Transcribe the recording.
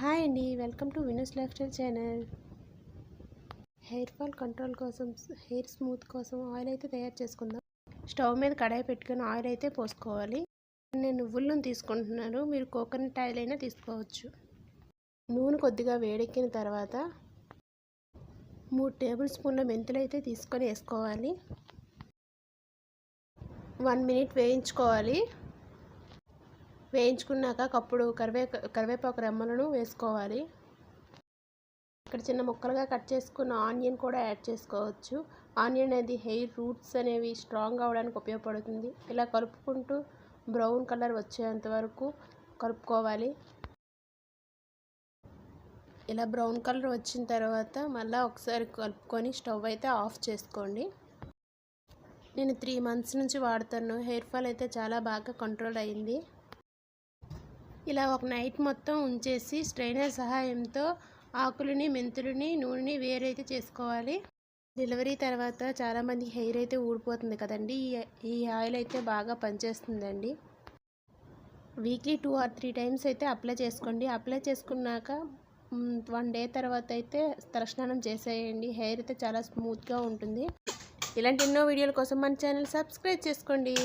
Hi అండి, welcome to వినూస్ life style channel. Hair fall control కోసం, hair smooth కోసం oil అయితే తయారు చేసుకుందాం. స్టవ్ మీద కడాయి పెట్టుకొని ఆయిల్ అయితే పోసుకోవాలి. నేను నువ్వుల నూనె తీసుకుంటున్నాను, మీరు కోకోనట్ ఆయిల్ అయినా తీసుకోవచ్చు. నూనె కొద్దిగా వేడెక్కిన తర్వాత 3 టేబుల్ స్పూన్ల మెంతులు అయితే తీసుకొని వేసుకోవాలి. 1 మినిట్ వేయించుకోవాలి. వేయించుకున్నాక అప్పుడు కరివేపాకు రెమ్మలను వేసుకోవాలి. ఇక్కడ చిన్న ముక్కలుగా కట్ చేసుకున్న ఆనియన్ కూడా యాడ్ చేసుకోవచ్చు. ఆనియన్ అనేది హెయిర్ రూట్స్ అనేవి స్ట్రాంగ్ అవడానికి ఉపయోగపడుతుంది. ఇలా కలుపుకుంటూ బ్రౌన్ కలర్ వచ్చేంత వరకు కలుపుకోవాలి. ఇలా బ్రౌన్ కలర్ వచ్చిన తర్వాత మళ్ళీ ఒకసారి కలుపుకొని స్టవ్ అయితే ఆఫ్ చేసుకోండి. నేను 3 మంత్స్ నుంచి వాడుతాను. హెయిర్ ఫాల్ అయితే చాలా బాగా కంట్రోల్ అయింది. ఇలా ఒక నైట్ మొత్తం ఉంచేసి స్ట్రైనర్ సహాయంతో ఆకులని, మెంతులని, నూనెని వేరైతే చేసుకోవాలి. డెలివరీ తర్వాత చాలామంది హెయిర్ అయితే ఊడిపోతుంది కదండి. ఈ ఆయిల్ అయితే బాగా పనిచేస్తుందండి. వీక్లీ 2 or 3 టైమ్స్ అయితే అప్లై చేసుకోండి. అప్లై చేసుకున్నాక 1 డే తర్వాత అయితే తలస్నానం చేసేయండి. హెయిర్ అయితే చాలా స్మూత్గా ఉంటుంది. ఇలాంటి ఎన్నో వీడియోల కోసం మన ఛానల్ సబ్స్క్రైబ్ చేసుకోండి.